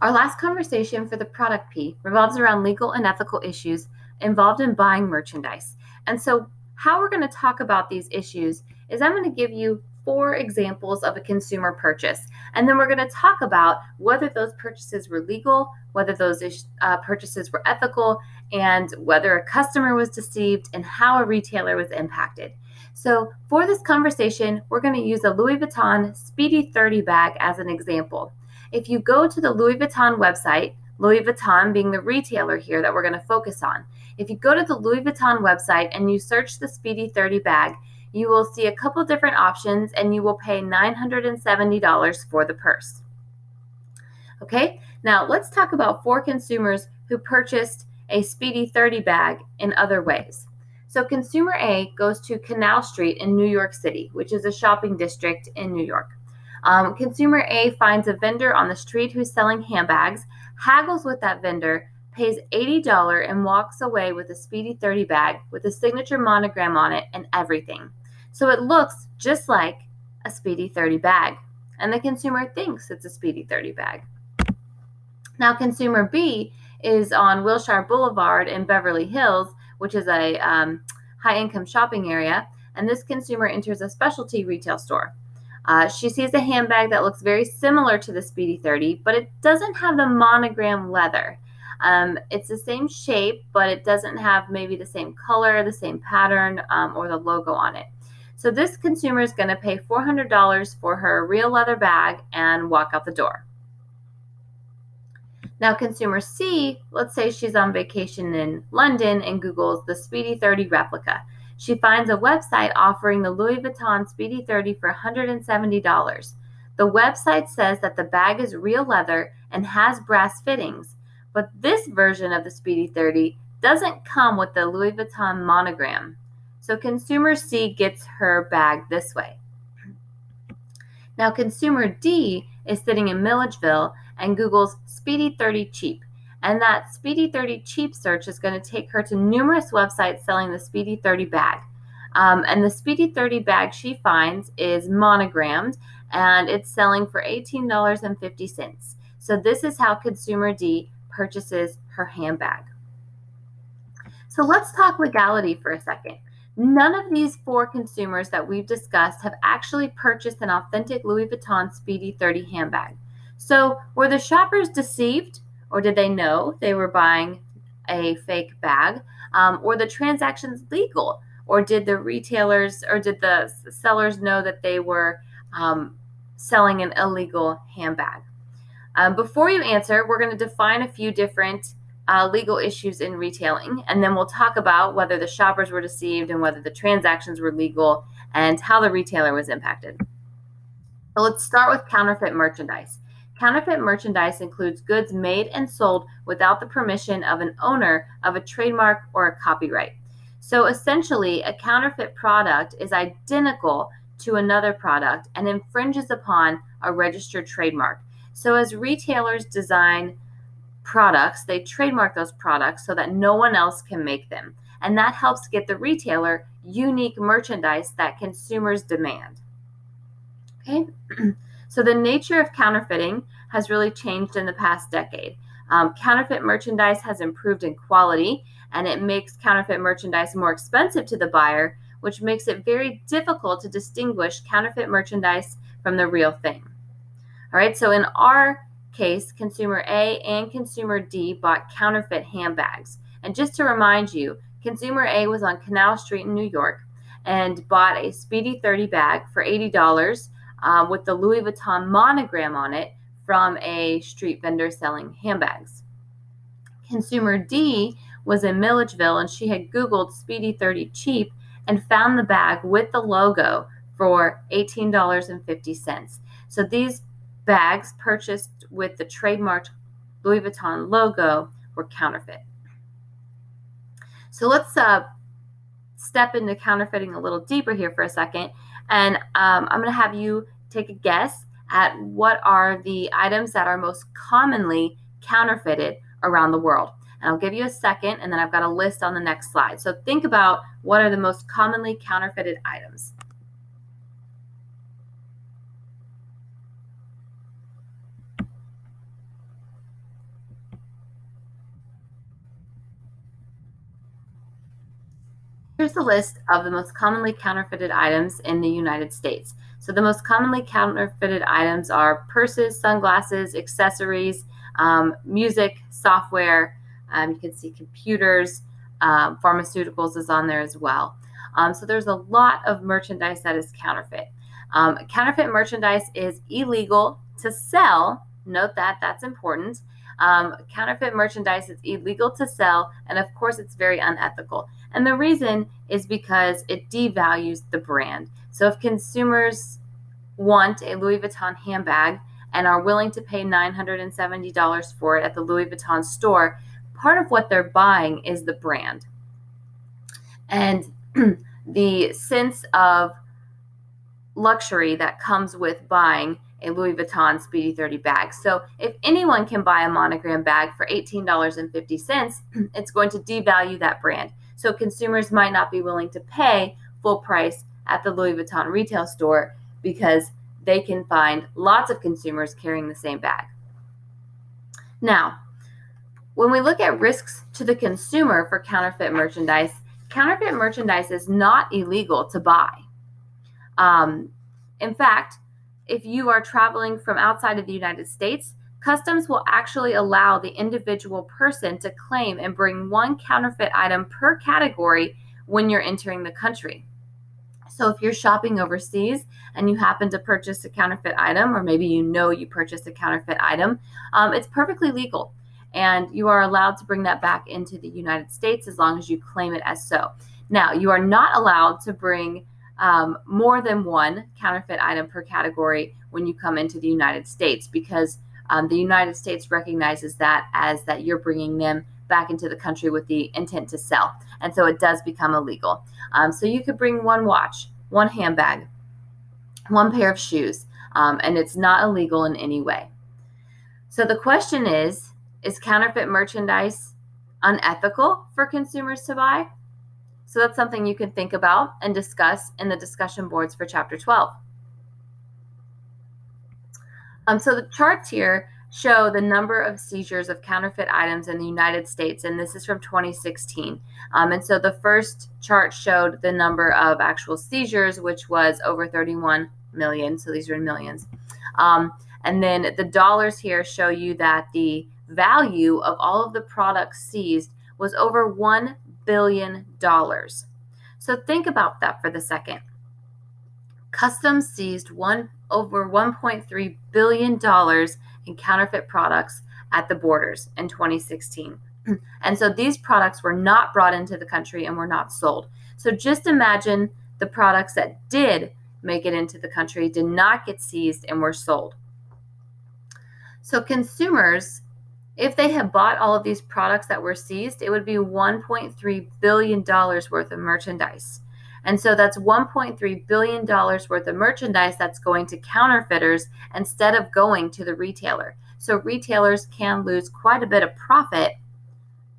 Our last conversation for the product P revolves around legal and ethical issues involved in buying merchandise. And so, how we're going to talk about these issues is I'm going to give you 4 examples of a consumer purchase. And then we're going to talk about whether those purchases were legal, whether those purchases were ethical, and whether a customer was deceived and how a retailer was impacted. So, for this conversation, we're going to use a Louis Vuitton Speedy 30 bag as an example. If you go to the Louis Vuitton website, Louis Vuitton being the retailer here that we're going to focus on, if you go to the Louis Vuitton website and you search the Speedy 30 bag, you will see a couple different options and you will pay $970 for the purse. Okay, now let's talk about 4 consumers who purchased a Speedy 30 bag in other ways. So consumer A goes to Canal Street in New York City, which is a shopping district in New York. Consumer A finds a vendor on the street who's selling handbags, haggles with that vendor, pays $80 and walks away with a Speedy 30 bag with a signature monogram on it and everything. So it looks just like a Speedy 30 bag, and the consumer thinks it's a Speedy 30 bag. Now, consumer B is on Wilshire Boulevard in Beverly Hills, which is a high-income shopping area, and this consumer enters a specialty retail store. She sees a handbag that looks very similar to the Speedy 30, but it doesn't have the monogram leather. It's the same shape, but it doesn't have maybe the same color, the same pattern, or the logo on it. So this consumer is going to pay $400 for her real leather bag and walk out the door. Now, consumer C, let's say she's on vacation in London and Googles the Speedy 30 replica. She finds a website offering the Louis Vuitton Speedy 30 for $170. The website says that the bag is real leather and has brass fittings, but this version of the Speedy 30 doesn't come with the Louis Vuitton monogram. So consumer C gets her bag this way. Now, consumer D is sitting in Milledgeville and Googles Speedy 30 cheap. And that Speedy 30 cheap search is going to take her to numerous websites selling the Speedy 30 bag. And the Speedy 30 bag she finds is monogrammed and it's selling for $18.50. So this is how consumer D purchases her handbag. So let's talk legality for a second. None of these 4 consumers that we've discussed have actually purchased an authentic Louis Vuitton Speedy 30 handbag. So were the shoppers deceived, or did they know they were buying a fake bag? Or the transactions legal? Or did the retailers or did the sellers know that they were selling an illegal handbag? Before you answer, we're going to define a few different legal issues in retailing, and then we'll talk about whether the shoppers were deceived and whether the transactions were legal and how the retailer was impacted. So let's start with counterfeit merchandise. Counterfeit merchandise includes goods made and sold without the permission of an owner of a trademark or a copyright. So essentially, a counterfeit product is identical to another product and infringes upon a registered trademark. So as retailers design products, they trademark those products so that no one else can make them. And that helps get the retailer unique merchandise that consumers demand. Okay, so the nature of counterfeiting has really changed in the past decade. Counterfeit merchandise has improved in quality, and it makes counterfeit merchandise more expensive to the buyer, which makes it very difficult to distinguish counterfeit merchandise from the real thing. All right, so in our case, consumer A and consumer D bought counterfeit handbags. And just to remind you, consumer A was on Canal Street in New York and bought a Speedy 30 bag for $80 with the Louis Vuitton monogram on it from a street vendor selling handbags. Consumer D was in Milledgeville and she had Googled Speedy 30 cheap and found the bag with the logo for $18.50. So these bags purchased with the trademarked Louis Vuitton logo were counterfeit. So let's step into counterfeiting a little deeper here for a second. And I'm going to have you take a guess at what are the items that are most commonly counterfeited around the world. And I'll give you a second, and then I've got a list on the next slide. So think about what are the most commonly counterfeited items. Here's the list of the most commonly counterfeited items in the United States. So the most commonly counterfeited items are purses, sunglasses, accessories, music, software. You can see computers, pharmaceuticals is on there as well. So there's a lot of merchandise that is counterfeit. Counterfeit merchandise is illegal to sell. Note that, that's important. Counterfeit merchandise is illegal to sell, and of course it's very unethical. And the reason is because it devalues the brand. So if consumers want a Louis Vuitton handbag and are willing to pay $970 for it at the Louis Vuitton store, part of what they're buying is the brand. And the sense of luxury that comes with buying a Louis Vuitton Speedy 30 bag. So if anyone can buy a monogram bag for $18.50, it's going to devalue that brand. So consumers might not be willing to pay full price at the Louis Vuitton retail store because they can find lots of consumers carrying the same bag. Now, when we look at risks to the consumer for counterfeit merchandise is not illegal to buy. In fact, if you are traveling from outside of the United States, customs will actually allow the individual person to claim and bring one counterfeit item per category when you're entering the country. So if you're shopping overseas and you happen to purchase a counterfeit item, or maybe you purchased a counterfeit item, it's perfectly legal. And you are allowed to bring that back into the United States as long as you claim it as so. Now, you are not allowed to bring more than one counterfeit item per category when you come into the United States, because the United States recognizes that as that you're bringing them back into the country with the intent to sell. And so it does become illegal. So you could bring one watch, one handbag, one pair of shoes, and it's not illegal in any way. So the question is counterfeit merchandise unethical for consumers to buy? So that's something you can think about and discuss in the discussion boards for Chapter 12. So the charts here show the number of seizures of counterfeit items in the United States, and this is from 2016. And so the first chart showed the number of actual seizures, which was over 31 million. So these are in millions. And then the dollars here show you that the value of all of the products seized was over $1 billion. So think about that for the second. Customs seized over $1.3 billion in counterfeit products at the borders in 2016. And so these products were not brought into the country and were not sold. So just imagine the products that did make it into the country did not get seized and were sold. So consumers, if they had bought all of these products that were seized, it would be $1.3 billion worth of merchandise. And so that's $1.3 billion worth of merchandise that's going to counterfeiters instead of going to the retailer. So retailers can lose quite a bit of profit,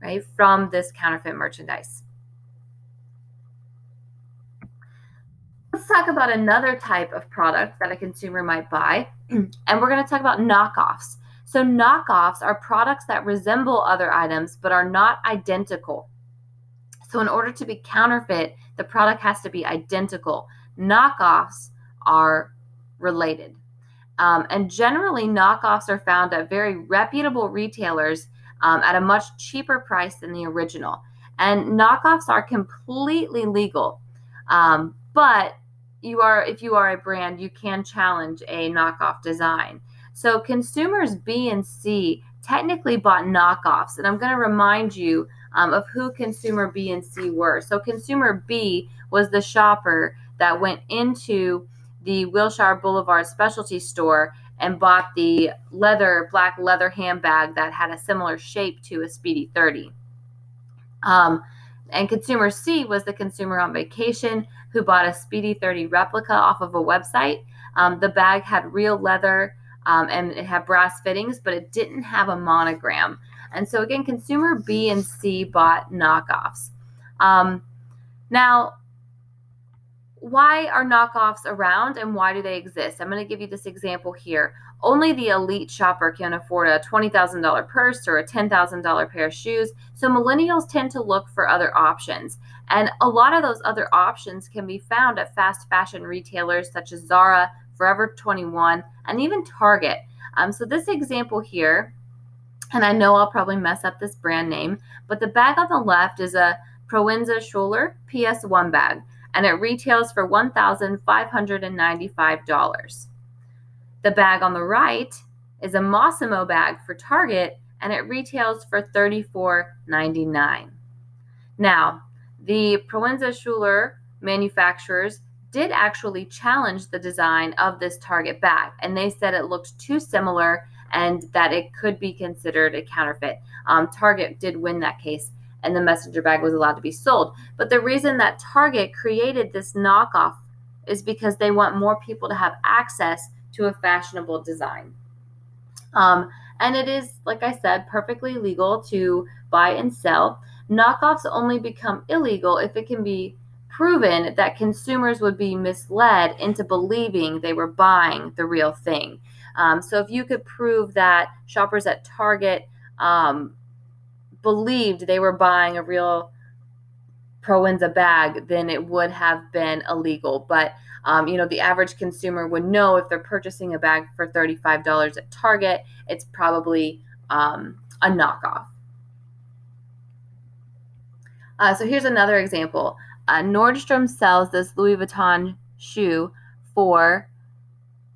right, from this counterfeit merchandise. Let's talk about another type of product that a consumer might buy, and we're going to talk about knockoffs. So knockoffs are products that resemble other items but are not identical. So in order to be counterfeit, the product has to be identical. Knockoffs are related. And generally, knockoffs are found at very reputable retailers at a much cheaper price than the original. And knockoffs are completely legal. But if you are a brand, you can challenge a knockoff design. So consumers B and C technically bought knockoffs. And I'm going to remind you of who consumer B and C were. So consumer B was the shopper that went into the Wilshire Boulevard specialty store and bought the black leather handbag that had a similar shape to a Speedy 30. And consumer C was the consumer on vacation who bought a Speedy 30 replica off of a website. The bag had real leather and it had brass fittings, but it didn't have a monogram. And so again, consumer B and C bought knockoffs. Now, why are knockoffs around and why do they exist? I'm going to give you this example here. Only the elite shopper can afford a $20,000 purse or a $10,000 pair of shoes, so millennials tend to look for other options. And a lot of those other options can be found at fast fashion retailers such as Zara, Forever 21, and even Target. So this example here, and I know I'll probably mess up this brand name, but the bag on the left is a Proenza Schouler PS1 bag, and it retails for $1,595. The bag on the right is a Mossimo bag for Target, and it retails for $34.99. Now, the Proenza Schouler manufacturers did actually challenge the design of this Target bag, and they said it looked too similar and that it could be considered a counterfeit. Target did win that case, and the messenger bag was allowed to be sold. But the reason that Target created this knockoff is because they want more people to have access to a fashionable design. And it is, like I said, perfectly legal to buy and sell. Knockoffs only become illegal if it can be proven that consumers would be misled into believing they were buying the real thing. So if you could prove that shoppers at Target believed they were buying a real Proenza bag, then it would have been illegal. But the average consumer would know if they're purchasing a bag for $35 at Target, it's probably a knockoff. So here's another example. Nordstrom sells this Louis Vuitton shoe for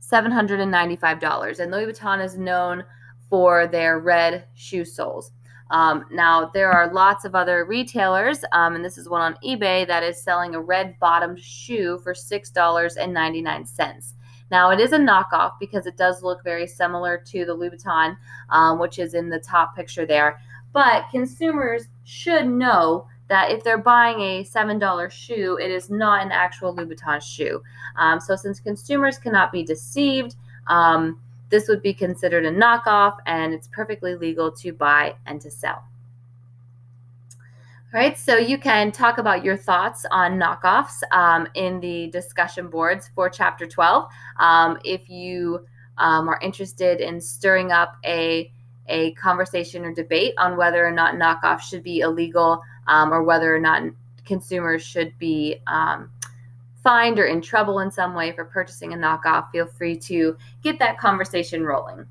$795, and Louis Vuitton is known for their red shoe soles. Now, there are lots of other retailers, and this is one on eBay that is selling a red bottomed shoe for $6.99. Now, it is a knockoff because it does look very similar to the Louis Vuitton, which is in the top picture there. But consumers should know that if they're buying a $7 shoe, it is not an actual Louis Vuitton shoe. So since consumers cannot be deceived, this would be considered a knockoff, and it's perfectly legal to buy and to sell. All right, so you can talk about your thoughts on knockoffs in the discussion boards for Chapter 12. If you are interested in stirring up a conversation or debate on whether or not knockoffs should be illegal, or whether or not consumers should be fined or in trouble in some way for purchasing a knockoff, feel free to get that conversation rolling.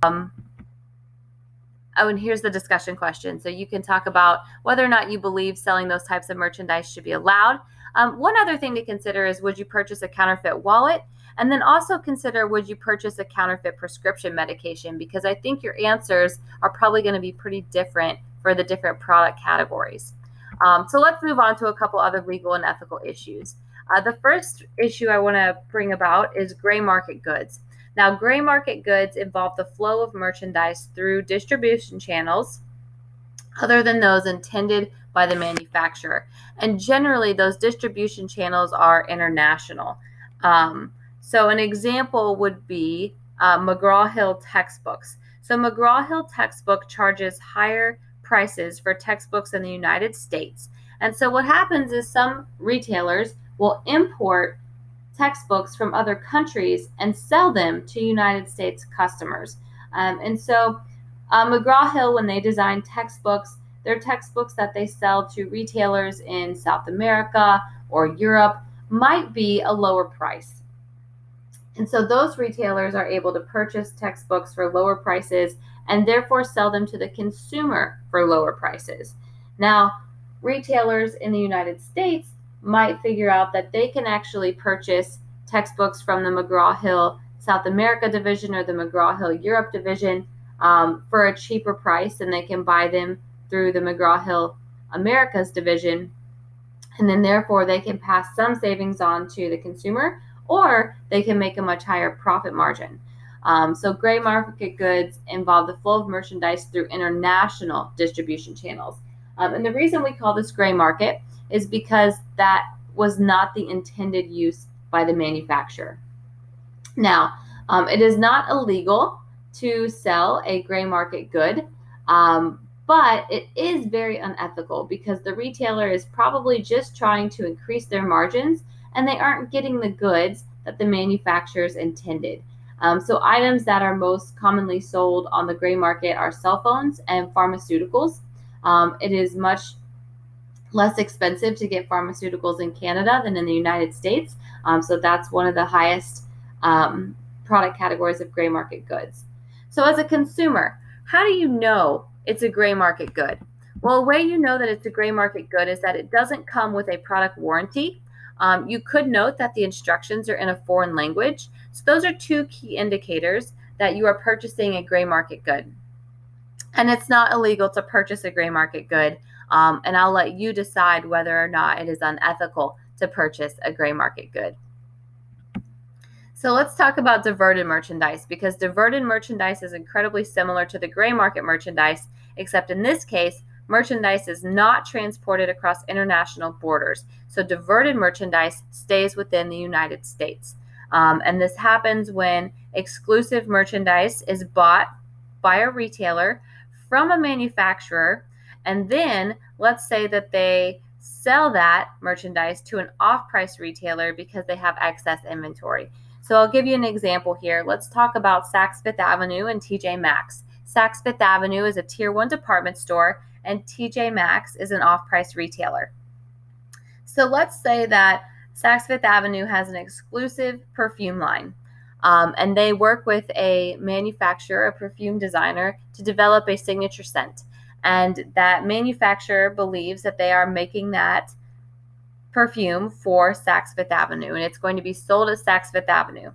And here's the discussion question. So you can talk about whether or not you believe selling those types of merchandise should be allowed. One other thing to consider is, would you purchase a counterfeit wallet? And then also consider, would you purchase a counterfeit prescription medication? Because I think your answers are probably going to be pretty different for the different product categories. So let's move on to a couple other legal and ethical issues. The first issue I want to bring about is gray market goods. Now, gray market goods involve the flow of merchandise through distribution channels other than those intended by the manufacturer. And generally, those distribution channels are international. So an example would be McGraw-Hill textbooks. So McGraw-Hill textbook charges higher prices for textbooks in the United States. And so what happens is some retailers will import textbooks from other countries and sell them to United States customers. And so McGraw-Hill, when they design textbooks, they're textbooks that they sell to retailers in South America or Europe might be a lower price. And so those retailers are able to purchase textbooks for lower prices and therefore sell them to the consumer for lower prices. Now, retailers in the United States might figure out that they can actually purchase textbooks from the McGraw-Hill South America division or the McGraw-Hill Europe division for a cheaper price, and they can buy them through the McGraw-Hill Americas division, and then therefore they can pass some savings on to the consumer, or they can make a much higher profit margin. So gray market goods involve the flow of merchandise through international distribution channels. And the reason we call this gray market is because that was not the intended use by the manufacturer. Now, it is not illegal to sell a gray market good, but it is very unethical because the retailer is probably just trying to increase their margins and they aren't getting the goods that the manufacturers intended. So items that are most commonly sold on the gray market are cell phones and pharmaceuticals. It is much less expensive to get pharmaceuticals in Canada than in the United States. So that's one of the highest product categories of gray market goods. So as a consumer, how do you know it's a gray market good? Well, a way you know that it's a gray market good is that it doesn't come with a product warranty. You could note that the instructions are in a foreign language. So those are two key indicators that you are purchasing a gray market good. And it's not illegal to purchase a gray market good. And I'll let you decide whether or not it is unethical to purchase a gray market good. So let's talk about diverted merchandise, because diverted merchandise is incredibly similar to the gray market merchandise, except in this case, merchandise is not transported across international borders. So diverted merchandise stays within the United States. And this happens when exclusive merchandise is bought by a retailer from a manufacturer, and then let's say that they sell that merchandise to an off-price retailer because they have excess inventory. So I'll give you an example here. Let's talk about Saks Fifth Avenue and TJ Maxx. Saks Fifth Avenue is a tier 1 department store, and TJ Maxx is an off-price retailer. So let's say that Saks Fifth Avenue has an exclusive perfume line. And they work with a manufacturer, a perfume designer, to develop a signature scent. And that manufacturer believes that they are making that perfume for Saks Fifth Avenue, and it's going to be sold at Saks Fifth Avenue.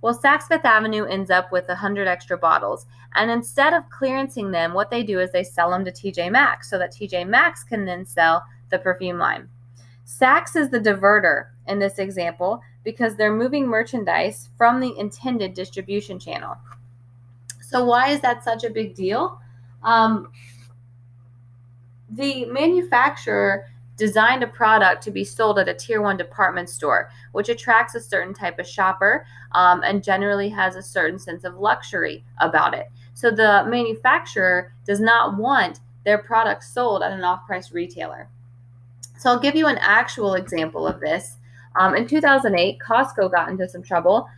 Well, Saks Fifth Avenue ends up with 100 extra bottles, and instead of clearancing them, what they do is they sell them to TJ Maxx so that TJ Maxx can then sell the perfume line. Saks is the diverter in this example because they're moving merchandise from the intended distribution channel. So why is that such a big deal? The manufacturer designed a product to be sold at a tier 1 department store, which attracts a certain type of shopper and generally has a certain sense of luxury about it. So the manufacturer does not want their product sold at an off-price retailer. So I'll give you an actual example of this. In 2008, Costco got into some trouble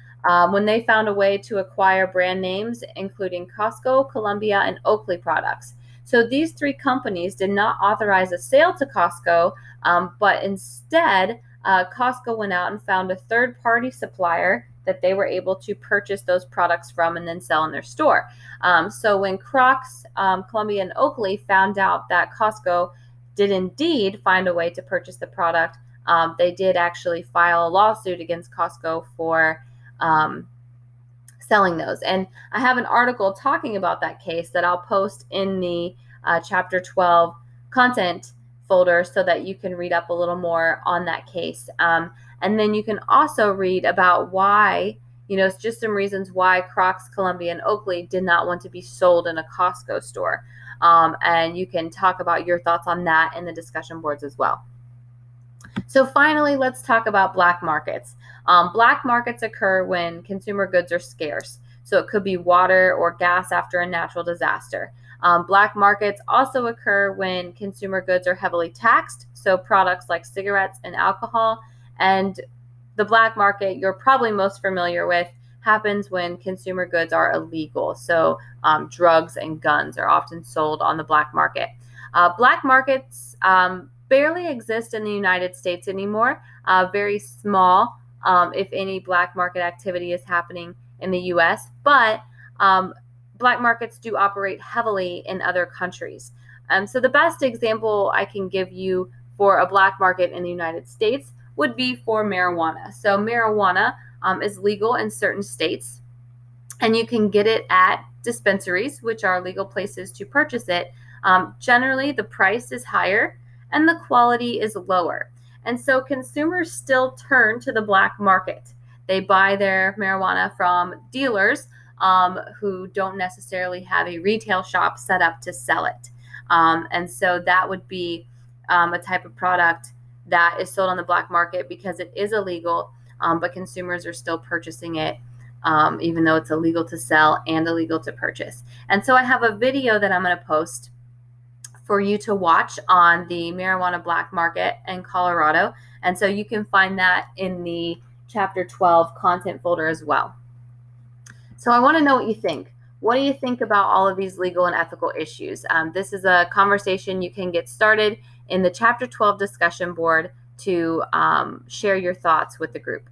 when they found a way to acquire brand names, including Costco, Columbia, and Oakley products. So these three companies did not authorize a sale to Costco, but instead, Costco went out and found a third-party supplier that they were able to purchase those products from and then sell in their store. So when Crocs, Columbia, and Oakley found out that Costco did indeed find a way to purchase the product, they did actually file a lawsuit against Costco for selling those. And I have an article talking about that case that I'll post in the Chapter 12 content folder so that you can read up a little more on that case. And then you can also read about why, it's just some reasons why Crocs, Columbia, and Oakley did not want to be sold in a Costco store. And you can talk about your thoughts on that in the discussion boards as well. So finally, let's talk about black markets. Black markets occur when consumer goods are scarce. So it could be water or gas after a natural disaster. Black markets also occur when consumer goods are heavily taxed. So products like cigarettes and alcohol. And the black market you're probably most familiar with happens when consumer goods are illegal. So drugs and guns are often sold on the black market. Black markets barely exist in the United States anymore. Very small, if any, black market activity is happening in the U.S., but black markets do operate heavily in other countries. So the best example I can give you for a black market in the United States would be for marijuana. So marijuana is legal in certain states, and you can get it at dispensaries, which are legal places to purchase it. Generally, the price is higher and the quality is lower. And so consumers still turn to the black market. They buy their marijuana from dealers who don't necessarily have a retail shop set up to sell it. And so that would be a type of product that is sold on the black market because it is illegal, but consumers are still purchasing it, even though it's illegal to sell and illegal to purchase. And so I have a video that I'm going to post for you to watch on the marijuana black market in Colorado. And so you can find that in the Chapter 12 content folder as well. So I want to know what you think. What do you think about all of these legal and ethical issues? This is a conversation you can get started in the Chapter 12 discussion board to share your thoughts with the group.